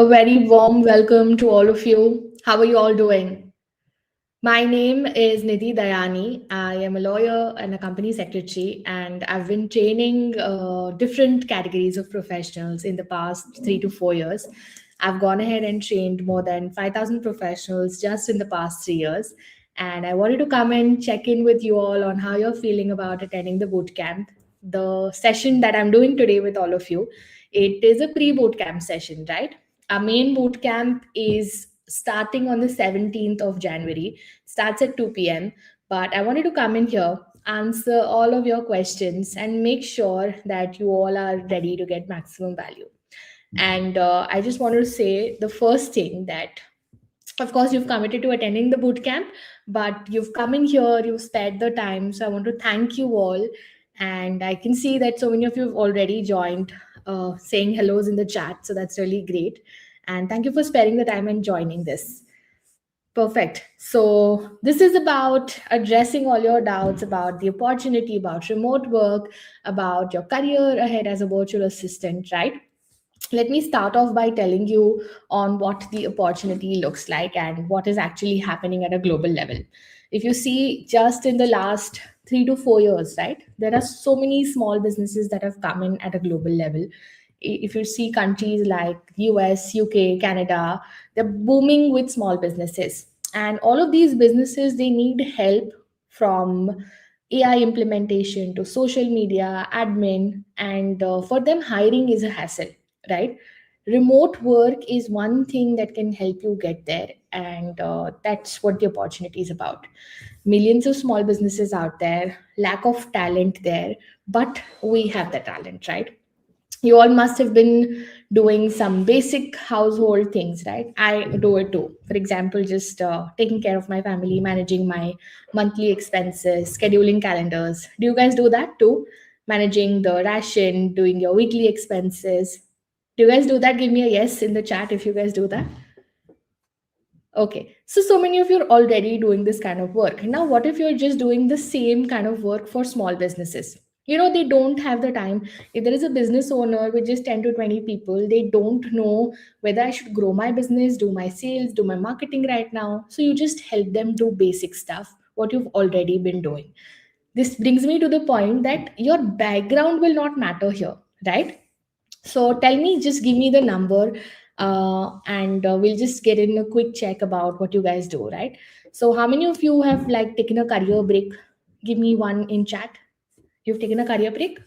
A very warm welcome to all of you. How are you all doing? My name is Nidhi Dayani. I am a lawyer and a company secretary, and I've been training different categories of professionals in the past 3 to 4 years. I've gone ahead and trained more than 5,000 professionals just in the past 3 years. And I wanted to come and check in with you all on how you're feeling about attending the boot camp. The session that I'm doing today with all of you, it is a pre-bootcamp session, right? Our main boot camp is starting on the 17th of January, starts at 2 p.m. But I wanted to come in here, answer all of your questions, and make sure that you all are ready to get maximum value. And I just wanted to say the first thing that, of course, you've committed to attending the boot camp, but you've come in here, you've spared the time. So I want to thank you all. And I can see that so many of you have already joined, saying hellos in the chat. So that's really great. And thank you for sparing the time and joining this. Perfect. So, this is about addressing all your doubts about the opportunity, about remote work, about your career ahead as a virtual assistant, right? Let me start off by telling you on what the opportunity looks like and what is actually happening at a global level. If you see, just in the last 3 to 4 years, right, there are so many small businesses that have come in at a global level. If you see countries like US, UK, Canada, they're booming with small businesses. And all of these businesses, they need help from AI implementation to social media, admin, and for them, hiring is a hassle, right? Remote work is one thing that can help you get there, and that's what the opportunity is about. Millions of small businesses out there, lack of talent there, but we have the talent, right? You all must have been doing some basic household things, right? I do it too. For example, just taking care of my family, managing my monthly expenses, scheduling calendars. Do you guys do that too? Managing the ration, doing your weekly expenses. Do you guys do that? Give me a yes in the chat if you guys do that. Okay, so many of you are already doing this kind of work. Now, what if you're just doing the same kind of work for small businesses? They don't have the time. If there is a business owner with just 10 to 20 people, they don't know whether I should grow my business, do my sales, do my marketing right now. So you just help them do basic stuff, what you've already been doing. This brings me to the point that your background will not matter here, right? So tell me, just give me the number, and we'll just get in a quick check about what you guys do, right? So how many of you have like taken a career break? Give me one in chat. You've taken a career break?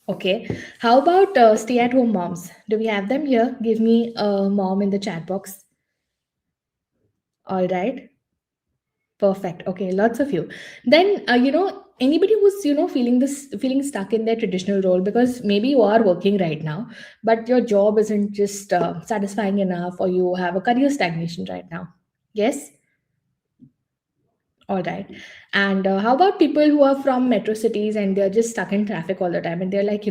Okay. How about stay-at-home moms? Do we have them here? Give me a mom in the chat box. All right. Perfect. Okay, lots of you. Then, anybody who's feeling stuck in their traditional role, because maybe you are working right now, but your job isn't just satisfying enough, or you have a career stagnation right now. Yes. All right. And how about people who are from metro cities and they're just stuck in traffic all the time, and they're like,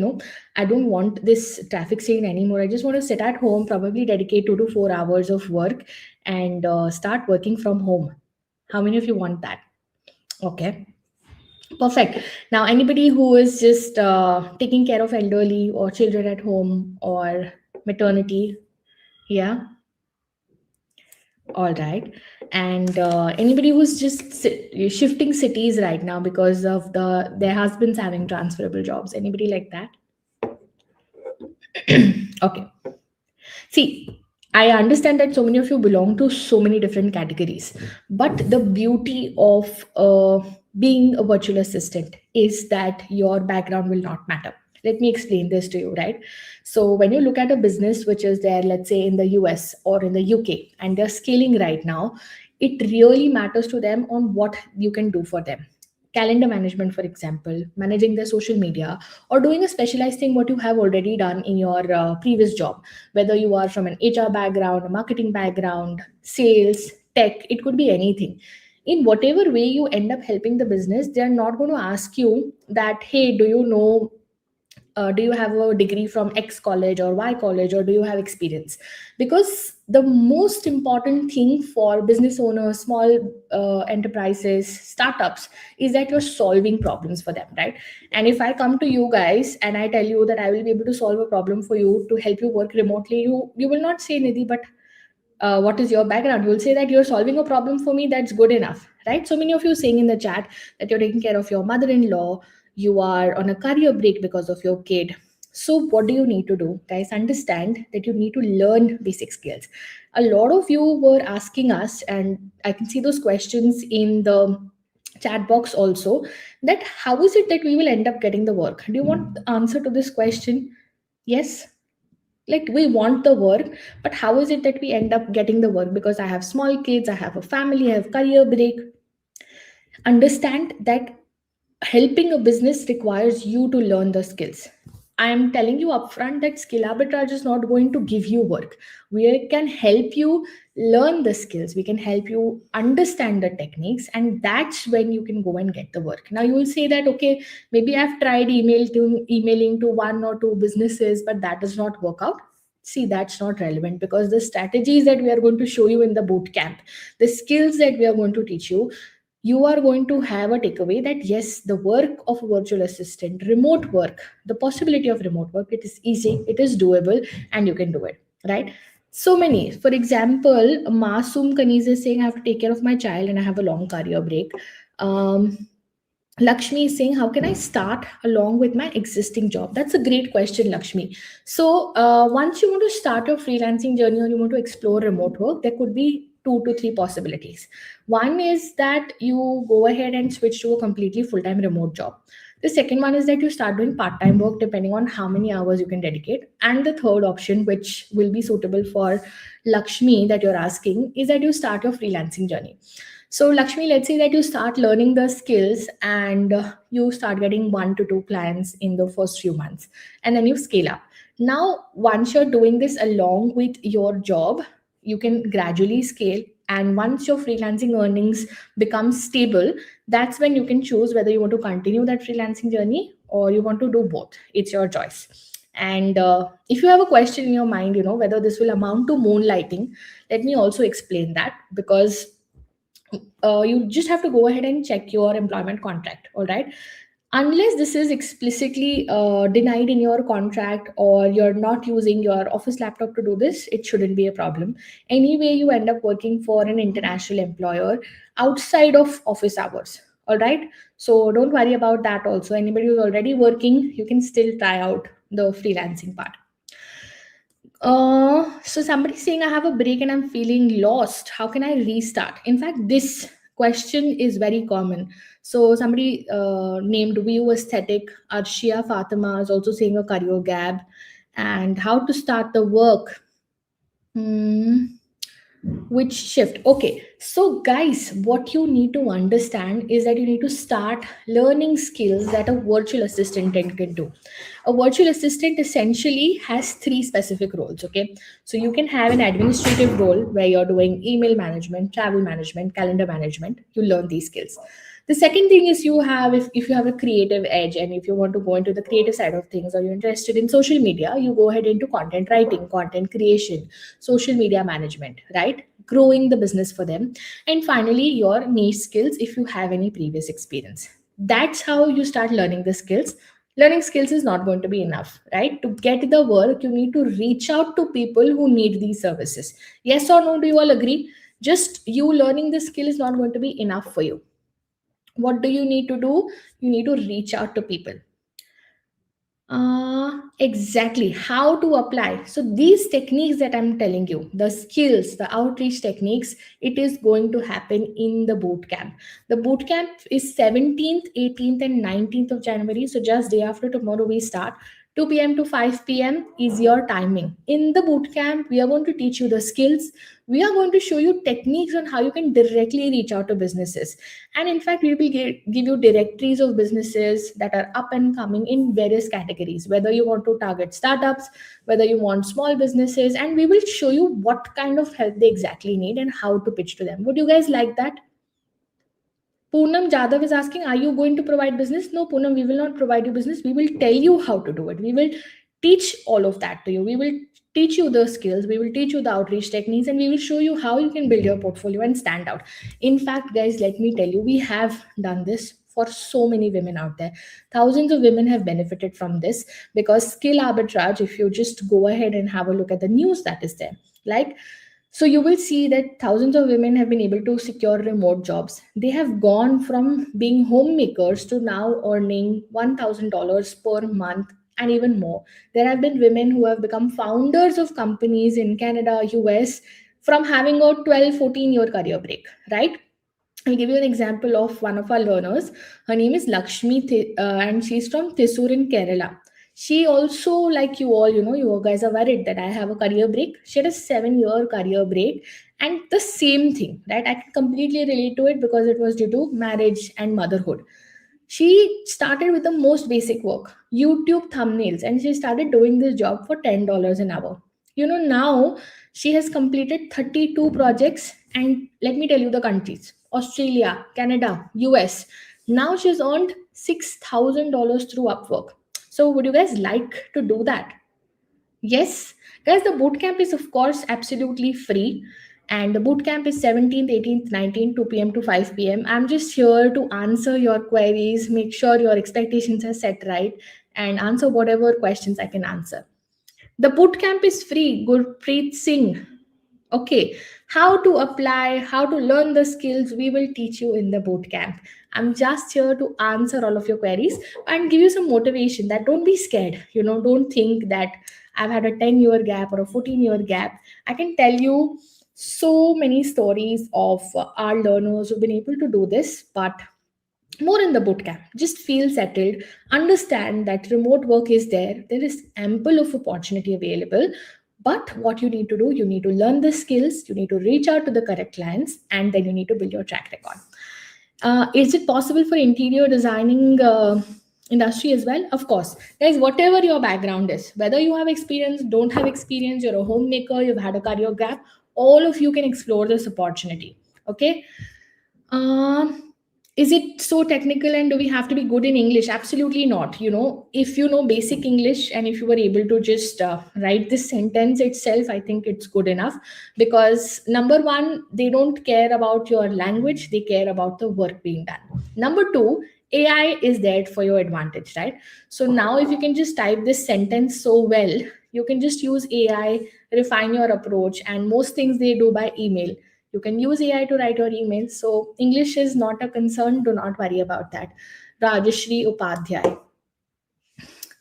I don't want this traffic scene anymore. I just want to sit at home, probably dedicate 2 to 4 hours of work, and start working from home. How many of you want that? Okay, perfect. Now, anybody who is just taking care of elderly or children at home or maternity, yeah, all right. And anybody who's just shifting cities right now because of their husbands having transferable jobs, anybody like that? Okay. See, I understand that so many of you belong to so many different categories, but the beauty of being a virtual assistant is that your background will not matter. Let me explain this to you, right? So, when you look at a business which is there, let's say in the US or in the UK, and they're scaling right now, it really matters to them on what you can do for them. Calendar management, for example, managing their social media, or doing a specialized thing what you have already done in your previous job, whether you are from an HR background, a marketing background, sales, tech, it could be anything. In whatever way you end up helping the business, they are not going to ask you that, hey, do you know do you have a degree from X college or Y college, or do you have experience? Because the most important thing for business owners, small enterprises, startups, is that you're solving problems for them, right? And if I come to you guys and I tell you that I will be able to solve a problem for you to help you work remotely, you will not say, Nidhi, but what is your background? You'll say that you're solving a problem for me, that's good enough, right? So many of you saying in the chat that you're taking care of your mother-in-law, you are on a career break because of your kid. So what do you need to do, guys? Understand that you need to learn basic skills. A lot of you were asking us, and I can see those questions in the chat box also, that how is it that we will end up getting the work? Do you want the answer to this question? Yes, like we want the work, but how is it that we end up getting the work? Because I have small kids, I have a family, I have career break. Understand that helping a business requires you to learn the skills. I am telling you upfront that skill arbitrage is not going to give you work. We can help you learn the skills, we can help you understand the techniques, and that's when you can go and get the work. Now you will say that, okay, maybe I've tried emailing to one or two businesses, but that does not work out. See, that's not relevant, because the strategies that we are going to show you in the boot camp, the skills that we are going to teach you, you are going to have a takeaway that yes, the work of a virtual assistant, remote work, the possibility of remote work, it is easy, it is doable, and you can do it, right? So many, for example, Masum Kaniz is saying, I have to take care of my child and I have a long career break. um, Lakshmi is saying, how can I start along with my existing job? That's a great question, Lakshmi. So, once you want to start your freelancing journey or you want to explore remote work, there could be 2 to 3 possibilities. One is that you go ahead and switch to a completely full time remote job. The second one is that you start doing part time work depending on how many hours you can dedicate. And the third option, which will be suitable for Lakshmi that you're asking, is that you start your freelancing journey. So, Lakshmi, let's say that you start learning the skills and you start getting 1 to 2 clients in the first few months, and then you scale up. Now, once you're doing this along with your job, you can gradually scale. And once your freelancing earnings become stable, that's when you can choose whether you want to continue that freelancing journey or you want to do both. It's your choice. And if you have a question in your mind, whether this will amount to moonlighting, let me also explain that, because you just have to go ahead and check your employment contract, all right? Unless this is explicitly denied in your contract or you're not using your office laptop to do this, it shouldn't be a problem. Anyway, you end up working for an international employer outside of office hours, all right? So don't worry about that. Also, anybody who's already working, you can still try out the freelancing part. So somebody's saying, I have a break and I'm feeling lost. How can I restart? In fact, this question is very common. So somebody named View Aesthetic, Arshia Fatima is also saying a career gap, and how to start the work. Hmm. Which shift? Okay, so guys, what you need to understand is that you need to start learning skills that a virtual assistant can do. A virtual assistant essentially has 3 specific roles. Okay, so you can have an administrative role where you're doing email management, travel management, calendar management. You learn these skills. The second thing is, you have, if you have a creative edge and if you want to go into the creative side of things, or you're interested in social media, you go ahead into content writing, content creation, social media management, right? Growing the business for them. And finally, your niche skills, if you have any previous experience. That's how you start learning the skills. Learning skills is not going to be enough, right? To get the work, you need to reach out to people who need these services. Yes or no? Do you all agree? Just you learning the skill is not going to be enough for you. What do you need to do? You need to reach out to people. Exactly how to apply. So these techniques that I'm telling you, the skills, the outreach techniques, it is going to happen in the boot camp. The boot camp is 17th, 18th, and 19th of January. So just day after tomorrow we start. 2 p.m. to 5 p.m. is your timing. In the boot camp, we are going to teach you the skills. We are going to show you techniques on how you can directly reach out to businesses. And in fact, we will give you directories of businesses that are up and coming in various categories, whether you want to target startups, whether you want small businesses, and we will show you what kind of help they exactly need and how to pitch to them. Would you guys like that? Poonam Jadhav is asking, are you going to provide business? No, Poonam, we will not provide you business. We will tell you how to do it. We will teach all of that to you. We will teach you the skills. We will teach you the outreach techniques, and we will show you how you can build your portfolio and stand out. In fact, guys, let me tell you, we have done this for so many women out there. Thousands of women have benefited from this, because skill arbitrage, if you just go ahead and have a look at the news that is there, like, so you will see that thousands of women have been able to secure remote jobs. They have gone from being homemakers to now earning $1,000 per month and even more. There have been women who have become founders of companies in Canada, US, from having a 12, 14-year career break, right? I'll give you an example of one of our learners. Her name is Lakshmi, and she's from Thrissur in Kerala. She also, like you all, you guys are worried that I have a career break. She had a 7-year career break, and the same thing, right? I can completely relate to it because it was due to marriage and motherhood. She started with the most basic work, YouTube thumbnails, and she started doing this job for $10 an hour. Now she has completed 32 projects, and let me tell you the countries: Australia, Canada, US. Now she's earned $6,000 through Upwork. So, would you guys like to do that? Yes, guys, the bootcamp is, of course, absolutely free. And the bootcamp is 17th, 18th, 19th, 2 p.m. to 5 p.m. I'm just here to answer your queries, make sure your expectations are set right, and answer whatever questions I can answer. The bootcamp is free. Gurpreet Singh. Okay, how to apply, how to learn the skills, we will teach you in the boot camp. I'm just here to answer all of your queries and give you some motivation that don't be scared. Don't think that I've had a 10-year gap or a 14-year gap. I can tell you so many stories of our learners who've been able to do this, but more in the bootcamp. Just feel settled. Understand that remote work is there. There is ample of opportunity available. But what you need to do, you need to learn the skills, you need to reach out to the correct clients, and then you need to build your track record. Is it possible for interior designing industry as well? Of course. Guys, whatever your background is, whether you have experience, don't have experience, you're a homemaker, you've had a career gap, all of you can explore this opportunity. Okay. Um, is it so technical, and do we have to be good in English? Absolutely not. If you know basic English and if you were able to just write this sentence itself, I think it's good enough, because number one, they don't care about your language, they care about the work being done. Number two, AI is there for your advantage, right? So now, if you can just type this sentence so well, you can just use AI, refine your approach, and most things they do by email. You can use AI to write your emails. So English is not a concern. Do not worry about that. Rajashri Upadhyay.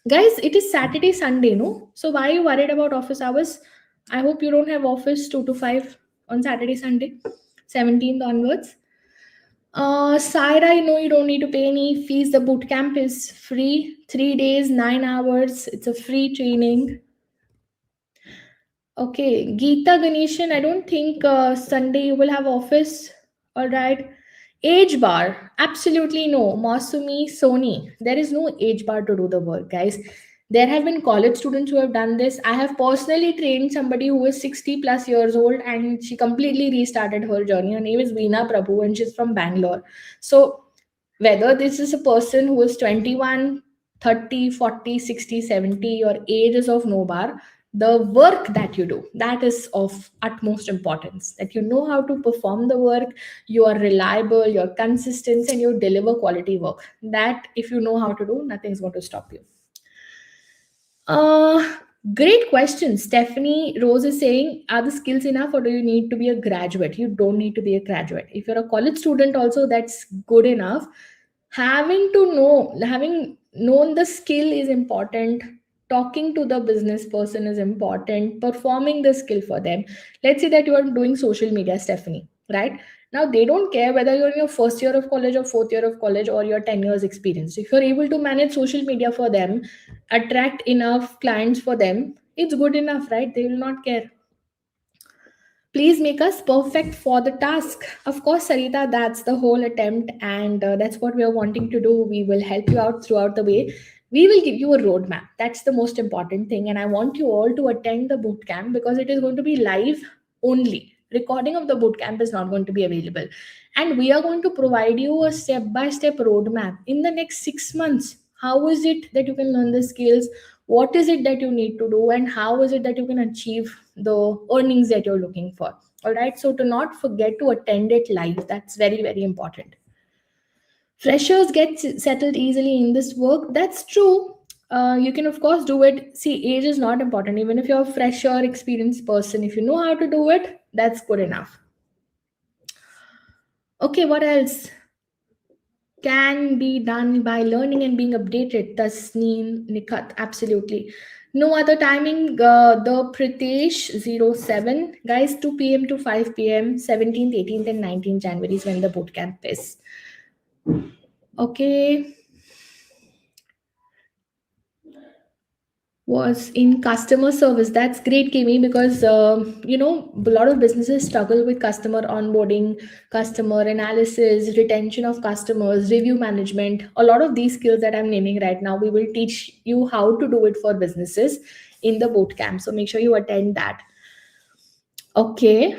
Guys, it is Saturday, Sunday, no? So why are you worried about office hours? I hope you don't have office 2 to 5 on Saturday, Sunday, 17th onwards. Saira, I know you don't need to pay any fees. The bootcamp is free. 3 days, 9 hours. It's a free training. Okay, Geeta Ganeshan, I don't think Sunday you will have office. All right. Age bar, absolutely no. Masumi, Sony, there is no age bar to do the work, guys. There have been college students who have done this. I have personally trained somebody who is 60 plus years old, and she completely restarted her journey. Her name is Veena Prabhu and she's from Bangalore. So whether this is a person who is 21, 30, 40, 60, 70, your age is of no bar. The work that you do, that is of utmost importance, that you know how to perform the work, you are reliable, you're consistent, and you deliver quality work. That, if you know how to do, nothing's going to stop you. uh Great question. Stephanie Rose is saying, are the skills enough, or do you need to be a graduate? You don't need to be a graduate. If you're a college student also, that's good enough. Having known the skill is important. Talking to the business person is important. Performing the skill for them. Let's say that you are doing social media, Stephanie, right? Now they don't care whether you're in your first year of college or fourth year of college or your 10 years experience. If you're able to manage social media for them, attract enough clients for them, it's good enough, right? They will not care. Please make us perfect for the task. Of course, Sarita, that's the whole attempt, and that's what we are wanting to do. We will help you out throughout the way. We will give you a roadmap. That's the most important thing. And I want you all to attend the boot camp, because it is going to be live only. Recording of the bootcamp is not going to be available. And we are going to provide you a step by step roadmap in the next 6 months. How is it that you can learn the skills? What is it that you need to do? And how is it that you can achieve the earnings that you're looking for? All right. So, to not forget to attend it live, that's very, very important. Freshers get settled easily in this work. That's true. You can of course do it. See, age is not important. Even if you're a fresher experienced person, if you know how to do it, that's good enough. Okay, what else can be done by learning and being updated? Tasneem, Nikat, absolutely. No other timing. The Pritesh 07, guys, 2 p.m. to 5 p.m., 17th, 18th, and 19th January is when the bootcamp is. Okay. Was in customer service. That's great, Kimi, because a lot of businesses struggle with customer onboarding, customer analysis, retention of customers, review management. A lot of these skills that I'm naming right now, we will teach you how to do it for businesses in the bootcamp. So make sure you attend that. Okay.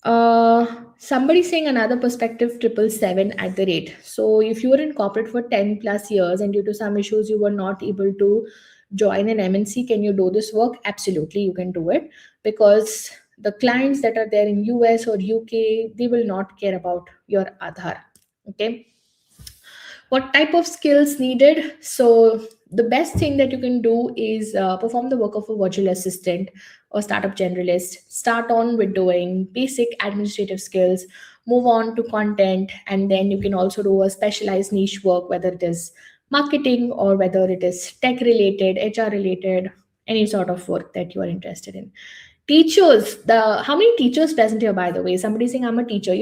Somebody saying another perspective 777 at the rate. So if you were in corporate for 10 plus years and due to some issues you were not able to join an MNC, can you do this work? Absolutely, you can do it, because the clients that are there in US or UK, they will not care about your Aadhaar. Okay. What type of skills needed? So the best thing that you can do is perform the work of a virtual assistant or startup generalist. Start on with doing basic administrative skills, move on to content, and then you can also do a specialized niche work, whether it is marketing or whether it is tech related, HR related, any sort of work that you are interested in. Teachers, the how many teachers present here, by the way? Somebody saying I'm a teacher.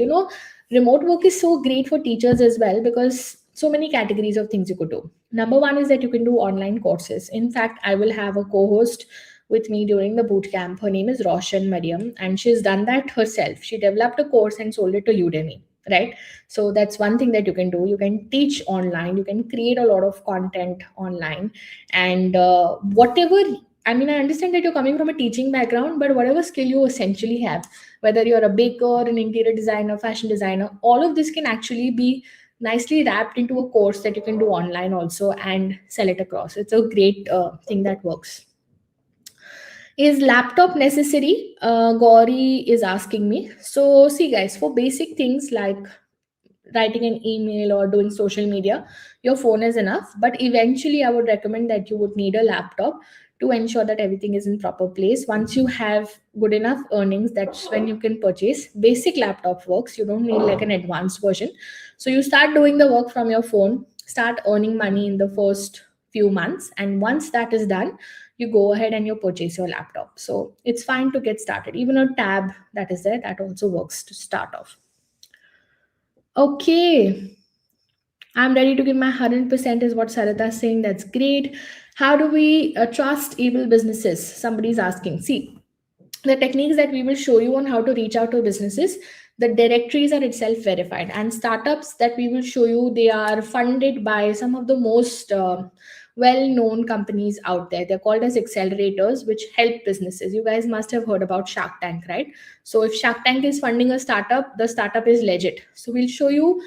Remote work is so great for teachers as well, because so many categories of things you could do. Number one is that you can do online courses. In fact, I will have a co-host with me during the boot camp. Her name is Roshan Mariam, and she's done that herself. She developed a course and sold it to Udemy, right? So that's one thing that you can do. You can teach online, you can create a lot of content online, and whatever. I mean, I understand that you're coming from a teaching background, but whatever skill you essentially have, whether you're a baker, an interior designer, fashion designer, all of this can actually be nicely wrapped into a course that you can do online also and sell it across. It's a great thing that works. Is laptop necessary? Gauri is asking me. So, see, guys, for basic things like writing an email or doing social media, your phone is enough. But eventually, I would recommend that you would need a laptop to ensure that everything is in proper place. Once you have good enough earnings, that's when you can purchase. Basic laptop works. You don't need like an advanced version. So you start doing the work from your phone, start earning money in the first few months, and once that is done, you go ahead and you purchase your laptop. So it's fine to get started. Even a tab that is there, that also works to start off. Okay. I'm ready to give my 100% is what Sarita is saying. That's great. How do we trust able businesses? Somebody's asking. See, the techniques that we will show you on how to reach out to businesses, the directories are itself verified, and startups that we will show you, they are funded by some of the most well-known companies out there. They're called as accelerators, which help businesses. You guys must have heard about Shark Tank, right? So if Shark Tank is funding a startup, the startup is legit. So we'll show you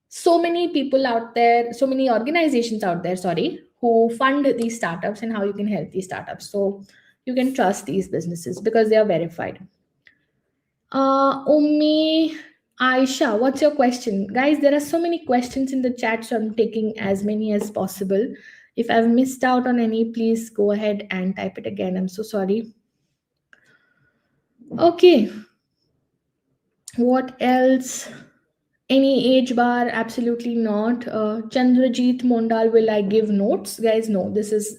so many people out there, so many organizations out there, sorry, who fund these startups and how you can help these startups. So you can trust these businesses because they are verified. Ummi, Aisha, what's your question? Guys, there are so many questions in the chat, so I'm taking as many as possible. If I've missed out on any, please go ahead and type it again. I'm so sorry. Okay. What else? Any age bar? Absolutely not. Chandrajit Mondal, will I give notes? Guys, no. This is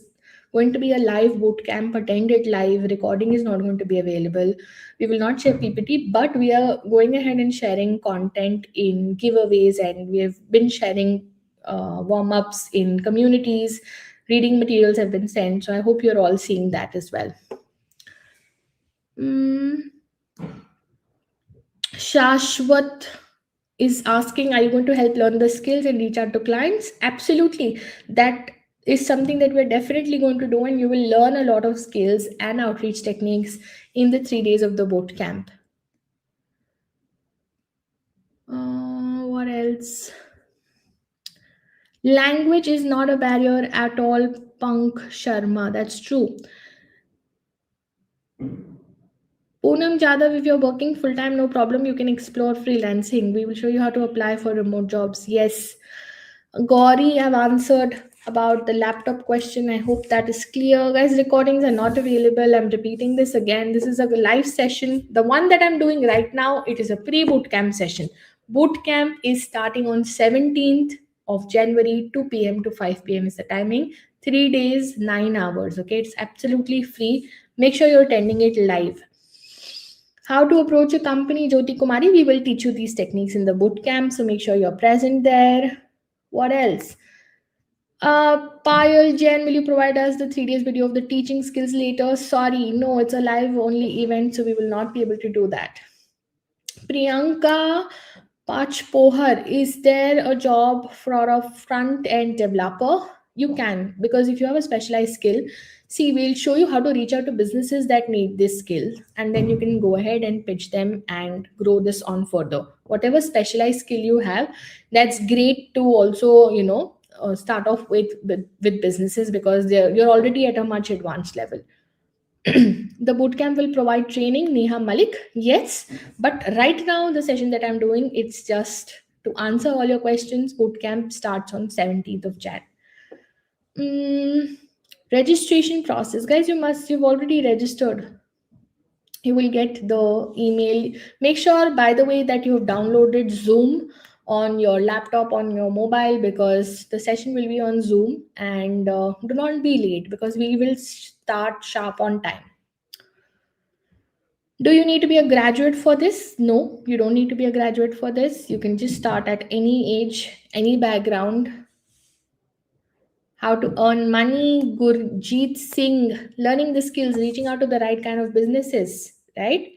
going to be a live boot camp. Attend it live. Recording is not going to be available. We will not share PPT, but we are going ahead and sharing content in giveaways, and we have been sharing warm-ups in communities. Reading materials have been sent. So I hope you're all seeing that as well. Shashwat is asking, are you going to help learn the skills and reach out to clients? Absolutely. That is something that we're definitely going to do, and you will learn a lot of skills and outreach techniques in the 3 days of the boot camp. What else? Language is not a barrier at all, Punk Sharma. That's true. Poonam Jadhav, if you're working full time, no problem. You can explore freelancing. We will show you how to apply for remote jobs. Yes. Gauri, I've answered about the laptop question. I hope that is clear. Guys, recordings are not available. I'm repeating this again. This is a live session. The one that I'm doing right now, it is a pre-bootcamp session. Bootcamp is starting on 17th of January, 2 p.m. to 5 p.m. is the timing. 3 days, 9 hours. Okay, it's absolutely free. Make sure you're attending it live. How to approach a company, Jyoti Kumari. We will teach you these techniques in the bootcamp, so make sure you're present there. What else? Payal Jain, will you provide us the 3 days video of the teaching skills later? Sorry, no, it's a live only event, so we will not be able to do that. Priyanka Pachpohar, is there a job for a front end developer? You can, because if you have a specialized skill, see, we'll show you how to reach out to businesses that need this skill, and then you can go ahead and pitch them and grow this on further. Whatever specialized skill you have, that's great to also, start off with businesses, because you're already at a much advanced level. The bootcamp will provide training, Neha Malik. Yes, but right now the session that I'm doing, it's just to answer all your questions. Bootcamp starts on 17th of Jan. Registration process, guys. You've already registered. You will get the email. Make sure, by the way, that you've downloaded Zoom on your laptop, on your mobile, because the session will be on Zoom. And do not be late, because we will start sharp on time. Do you need to be a graduate for this? No, you don't need to be a graduate for this. You can just start at any age, any background. How to earn money, Gurjeet Singh, learning the skills, reaching out to the right kind of businesses, right?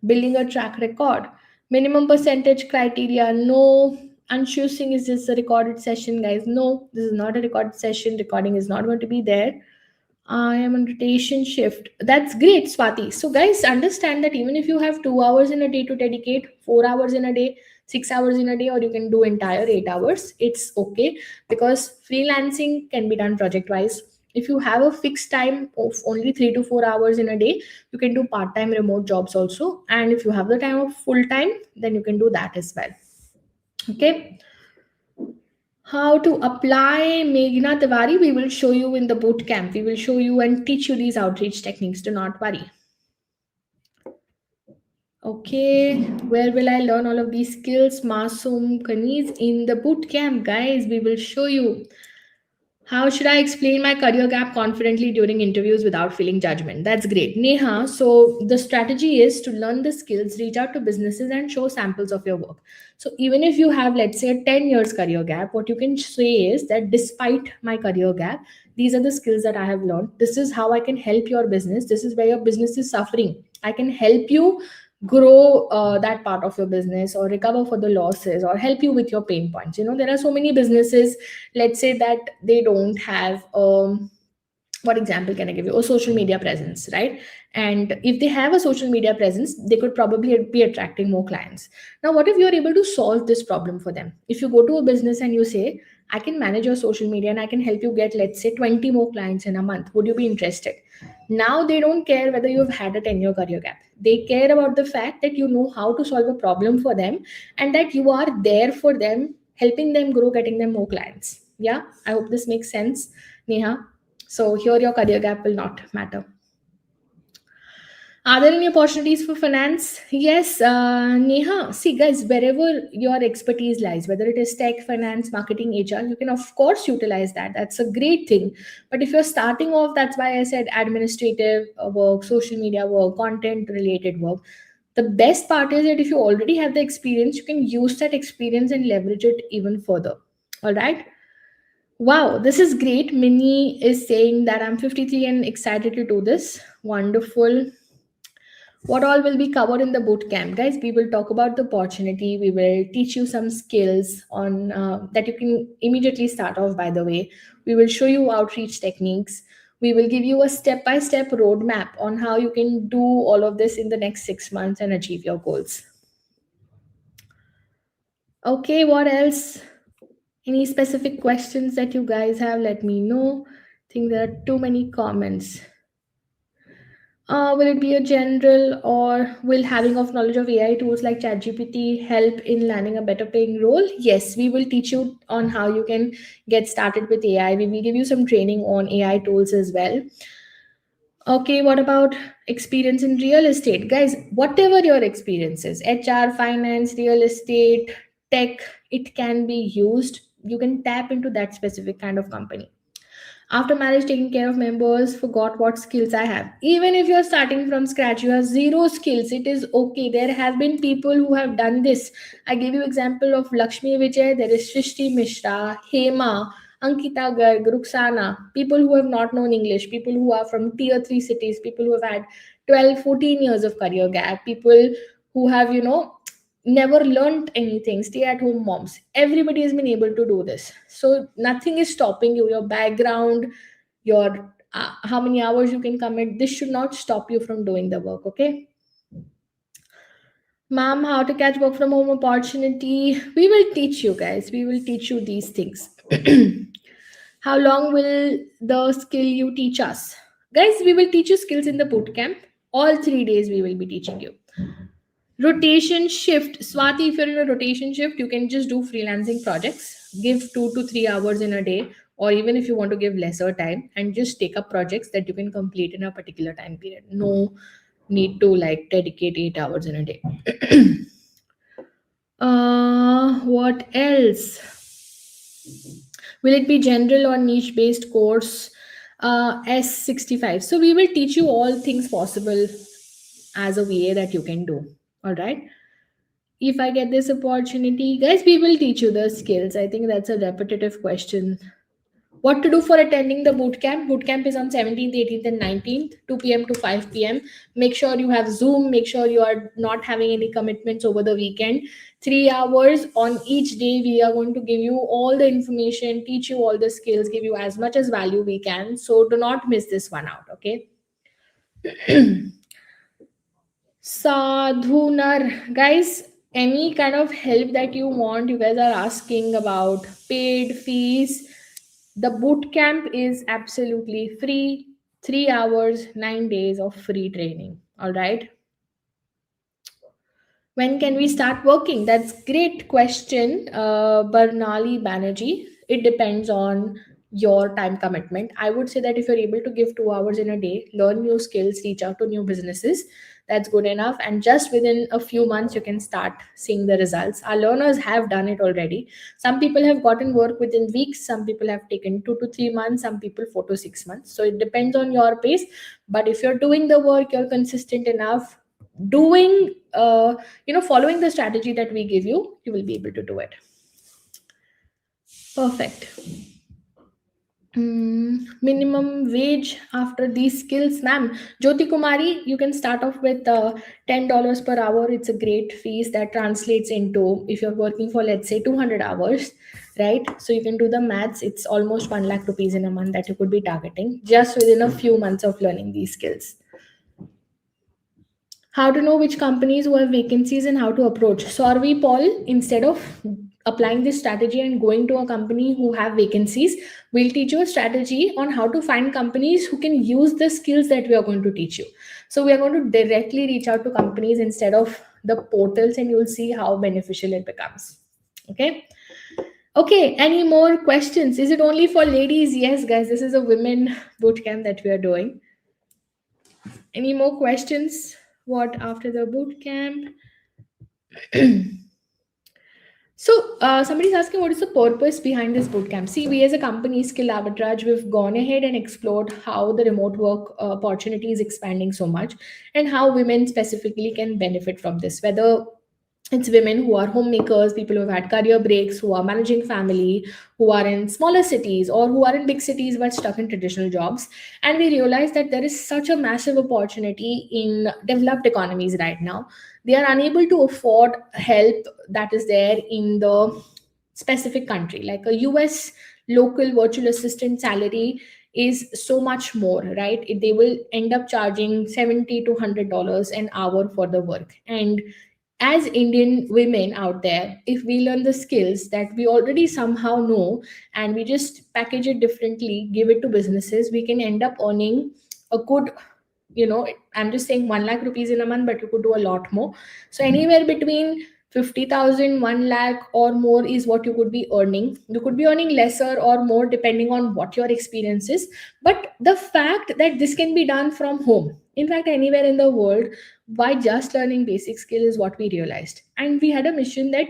Building a track record. Minimum percentage criteria, no. Anshu Singh, is this a recorded session, guys? No, this is not a recorded session. Recording is not going to be there. I am on rotation shift. That's great, Swati. So, guys, understand that even if you have 2 hours in a day to dedicate, 4 hours in a day, 6 hours in a day, or you can do entire 8 hours, it's okay, because freelancing can be done project wise. If you have a fixed time of only 3 to 4 hours in a day, you can do part time remote jobs also. And if you have the time of full time, then you can do that as well. Okay. How to apply, Meghna Tiwari, we will show you in the boot camp. We will show you and teach you these outreach techniques. Do not worry. Okay, where will I learn all of these skills? Masoom Kaniz, in the boot camp, guys. We will show you. How should I explain my career gap confidently during interviews without feeling judgment? That's great. Neha, so the strategy is to learn the skills, reach out to businesses, and show samples of your work. So even if you have, let's say, a 10 years career gap, what you can say is that despite my career gap, these are the skills that I have learned. This is how I can help your business. This is where your business is suffering. I can help you grow that part of your business, or recover for the losses, or help you with your pain points. There are so many businesses, let's say, that they don't have what example can I give you? A social media presence, right? And if they have a social media presence, they could probably be attracting more clients. Now, what if you're able to solve this problem for them? If you go to a business and you say, I can manage your social media and I can help you get, let's say, 20 more clients in a month, would you be interested? Now they don't care whether you've had a 10-year career gap. They care about the fact that you know how to solve a problem for them, and that you are there for them, helping them grow, getting them more clients. Yeah, I hope this makes sense, Neha. So here your career gap will not matter. Are there any opportunities for finance? Yes, Neha. See, guys, wherever your expertise lies, whether it is tech, finance, marketing, HR, you can of course utilize that. That's a great thing. But if you're starting off, that's why I said administrative work, social media work, content related work. The best part is that if you already have the experience, you can use that experience and leverage it even further. All right. Wow, this is great. Minnie is saying that I'm 53 and excited to do this. Wonderful. What all will be covered in the boot camp, guys? We will talk about the opportunity. We will teach you some skills on that you can immediately start off. By the way, we will show you outreach techniques. We will give you a step-by-step roadmap on how you can do all of this in the next 6 months and achieve your goals. Okay, what else? Any specific questions that you guys have? Let me know. I think there are too many comments. Will it be a general, or will having of knowledge of AI tools like ChatGPT help in landing a better paying role? Yes, we will teach you on how you can get started with AI. We will give you some training on AI tools as well. Okay, what about experience in real estate? Guys, whatever your experience is, HR, finance, real estate, tech, it can be used. You can tap into that specific kind of company. After marriage, taking care of members, forgot what skills I have. Even if you're starting from scratch, you have zero skills, it is okay. There have been people who have done this. I give you example of Lakshmi Vijay, there is Shrishti Mishra, Hema, Ankita Garg, Ruxana, people who have not known English, people who are from tier 3 cities, people who have had 12, 14 years of career gap, people who have, never learned anything, stay at home moms. Everybody has been able to do this. So nothing is stopping you. Your background, your how many hours you can commit, this should not stop you from doing the work. Okay, ma'am, how to catch work from home opportunity? We will teach you guys. We will teach you these things. How long will the skill you teach us? Guys, we will teach you skills in the boot camp. All 3 days we will be teaching you. Rotation shift. Swati, if you're in a rotation shift, you can just do freelancing projects. Give 2 to 3 hours in a day, or even if you want to give lesser time, and just take up projects that you can complete in a particular time period. No need to like dedicate 8 hours in a day. What else? Will it be general or niche based course? S65. So we will teach you all things possible as a VA that you can do. All right. If I get this opportunity, guys, we will teach you the skills. I think that's a repetitive question. What to do for attending the boot camp? Boot camp is on 17th, 18th, and 19th, 2 p.m. to 5 p.m. Make sure you have Zoom. Make sure you are not having any commitments over the weekend. 3 hours on each day. We are going to give you all the information, teach you all the skills, give you as much as value we can. So do not miss this one out. Okay. Sadhunar, guys, any kind of help that you want, you guys are asking about paid fees. The boot camp is absolutely free. 3 hours, 9 days of free training. All right. When can we start working? That's great question, Barnali Banerjee. It depends on your time commitment. I would say that if you're able to give 2 hours in a day, learn new skills, reach out to new businesses, that's good enough. And just within a few months, you can start seeing the results. Our learners have done it already. Some people have gotten work within weeks. Some people have taken 2 to 3 months. Some people 4 to 6 months. So it depends on your pace. But if you're doing the work, you're consistent enough, doing following the strategy that we give you, you will be able to do it. Perfect. Minimum wage after these skills, ma'am. Jyoti Kumari, you can start off with $10 per hour. It's a great fees that translates into, if you're working for let's say 200 hours, right? So you can do the maths. It's almost 1 lakh rupees in a month that you could be targeting just within a few months of learning these skills. How to know which companies who have vacancies and how to approach. Sorry, Paul, instead of applying this strategy and going to a company who have vacancies, we'll teach you a strategy on how to find companies who can use the skills that we are going to teach you. So we are going to directly reach out to companies instead of the portals, and you'll see how beneficial it becomes. Okay. Okay, any more questions? Is it only for ladies? Yes, guys, this is a women boot camp that we are doing. Any more questions? What after the boot camp? So somebody's asking, what is the purpose behind this bootcamp? See, we as a company, Skill Arbitrage, we've gone ahead and explored how the remote work opportunity is expanding so much, and how women specifically can benefit from this. Whether it's women who are homemakers, people who have had career breaks, who are managing family, who are in smaller cities, or who are in big cities but stuck in traditional jobs. And we realize that there is such a massive opportunity in developed economies right now. They are unable to afford help that is there in the specific country. Like a US local virtual assistant salary is so much more, right? They will end up charging $70 to $100 an hour for the work. And as Indian women out there, if we learn the skills that we already somehow know and we just package it differently, give it to businesses, we can end up earning a good, I'm just saying 1 lakh rupees in a month, but you could do a lot more. So anywhere between 50,000, 1 lakh or more is what you could be earning. You could be earning lesser or more depending on what your experience is. But the fact that this can be done from home, in fact, anywhere in the world, by just learning basic skill is what we realized. And we had a mission that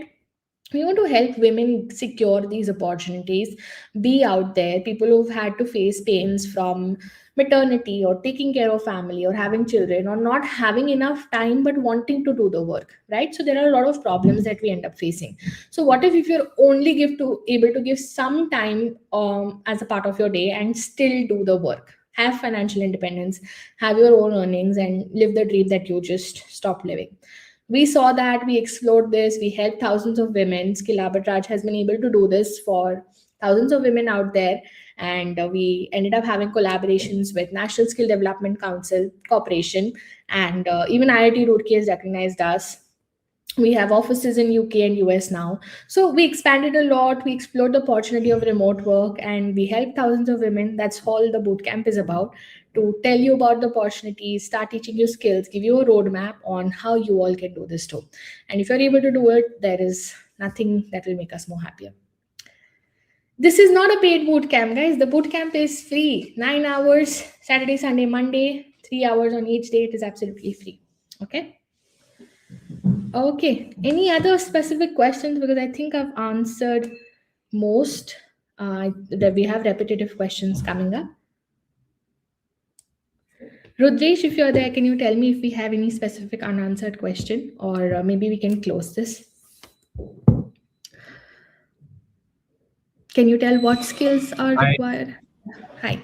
we want to help women secure these opportunities, be out there, people who've had to face pains from maternity or taking care of family or having children or not having enough time but wanting to do the work, right? So there are a lot of problems that we end up facing. So what if you're only able to give some time as a part of your day and still do the work, have financial independence, have your own earnings, and live the dream that you just stopped living? We saw that, we explored this, we helped thousands of women. Skill Arbitrage has been able to do this for thousands of women out there. And we ended up having collaborations with National Skill Development Council Corporation, and even IIT Roorkee has recognized us. We have offices in UK and US now. So we expanded a lot, we explored the opportunity of remote work, and we helped thousands of women. That's all the bootcamp is about, to tell you about the opportunities, start teaching you skills, give you a roadmap on how you all can do this too. And if you're able to do it, there is nothing that will make us more happier. This is not a paid boot camp, guys. The boot camp is free. 9 hours, Saturday, Sunday, Monday, 3 hours on each day. It is absolutely free. Okay. Okay. Any other specific questions? Because I think I've answered most. That we have repetitive questions coming up. Rudresh, if you're there, can you tell me if we have any specific unanswered question, or maybe we can close this? Can you tell what skills are required? Hi.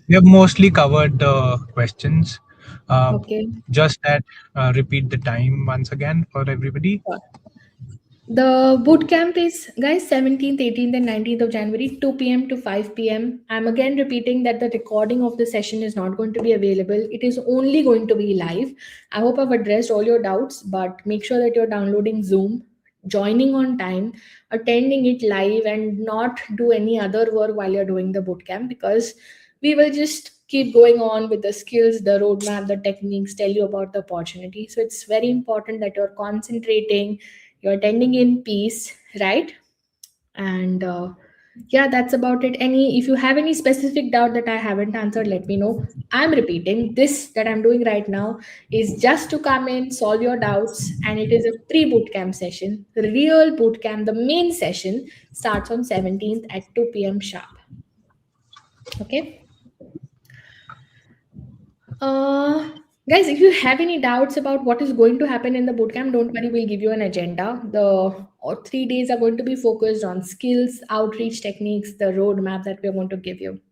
We have mostly covered the questions. Okay. Just that, repeat the time once again for everybody. Sure. The boot camp is, guys, 17th, 18th, and 19th of January, 2 p.m. to 5 p.m. I'm again repeating that the recording of the session is not going to be available. It is only going to be live. I hope I've addressed all your doubts, but make sure that you're downloading Zoom, joining on time, attending it live, and not do any other work while you're doing the boot camp, because we will just keep going on with the skills, the roadmap, the techniques, tell you about the opportunity. So it's very important that you're concentrating, you're attending in peace, right? And yeah, that's about it. If you have any specific doubt that I haven't answered, let me know. I'm repeating this that I'm doing right now is just to come in, solve your doubts, and it is a pre-bootcamp session. The real bootcamp, the main session, starts on 17th at 2 p.m. sharp. Okay. Uh, Guys, if you have any doubts about what is going to happen in the bootcamp, don't worry, we'll give you an agenda. The 3 days are going to be focused on skills, outreach techniques, the roadmap that we're going to give you.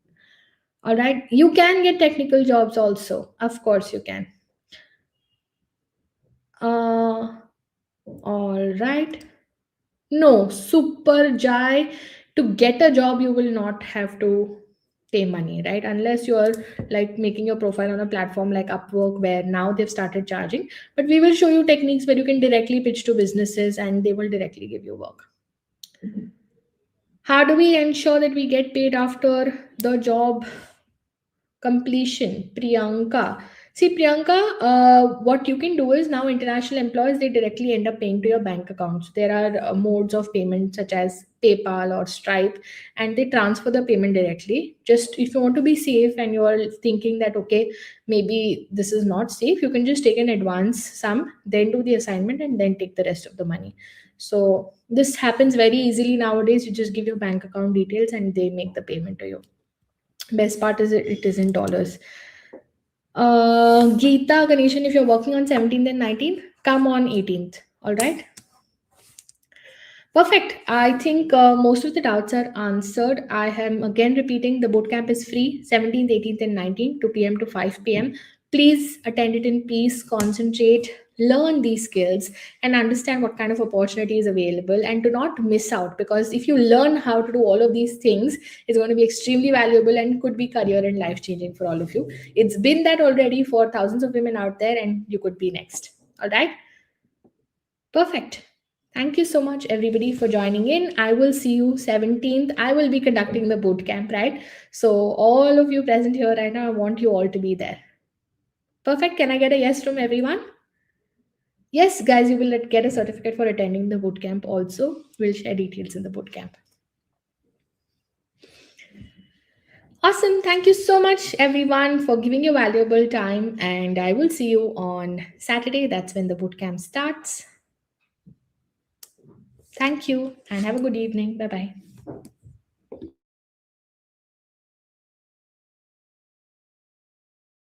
All right. You can get technical jobs also. Of course, you can. All right. No, Super Jai. To get a job, you will not have to pay money, right? Unless you're like making your profile on a platform like Upwork, where now they've started charging. But we will show you techniques where you can directly pitch to businesses and they will directly give you work. How do we ensure that we get paid after the job completion? Priyanka. See, Priyanka, what you can do is, now international employees, they directly end up paying to your bank accounts. There are modes of payment such as PayPal or Stripe, and they transfer the payment directly. Just if you want to be safe and you're thinking that, okay, maybe this is not safe, you can just take an advance sum, then do the assignment, and then take the rest of the money. So this happens very easily nowadays. You just give your bank account details and they make the payment to you. Best part is it is in dollars. Geeta, Ganeshan, if you're working on 17th and 19th, come on 18th. All right. Perfect. I think most of the doubts are answered. I am again repeating, the bootcamp is free, 17th, 18th, and 19th, 2 p.m. to 5 p.m. Please attend it in peace, concentrate, learn these skills, and understand what kind of opportunity is available, and do not miss out, because if you learn how to do all of these things, it's going to be extremely valuable and could be career and life changing for all of you. It's been that already for thousands of women out there, and you could be next. All right. Perfect. Thank you so much, everybody, for joining in. I will see you 17th. I will be conducting the boot camp, right? So, all of you present here right now, I want you all to be there. Perfect. Can I get a yes from everyone? Yes, guys, you will get a certificate for attending the boot camp also. We'll share details in the boot camp. Awesome. Thank you so much, everyone, for giving your valuable time. And I will see you on Saturday. That's when the boot camp starts. Thank you and have a good evening. Bye bye.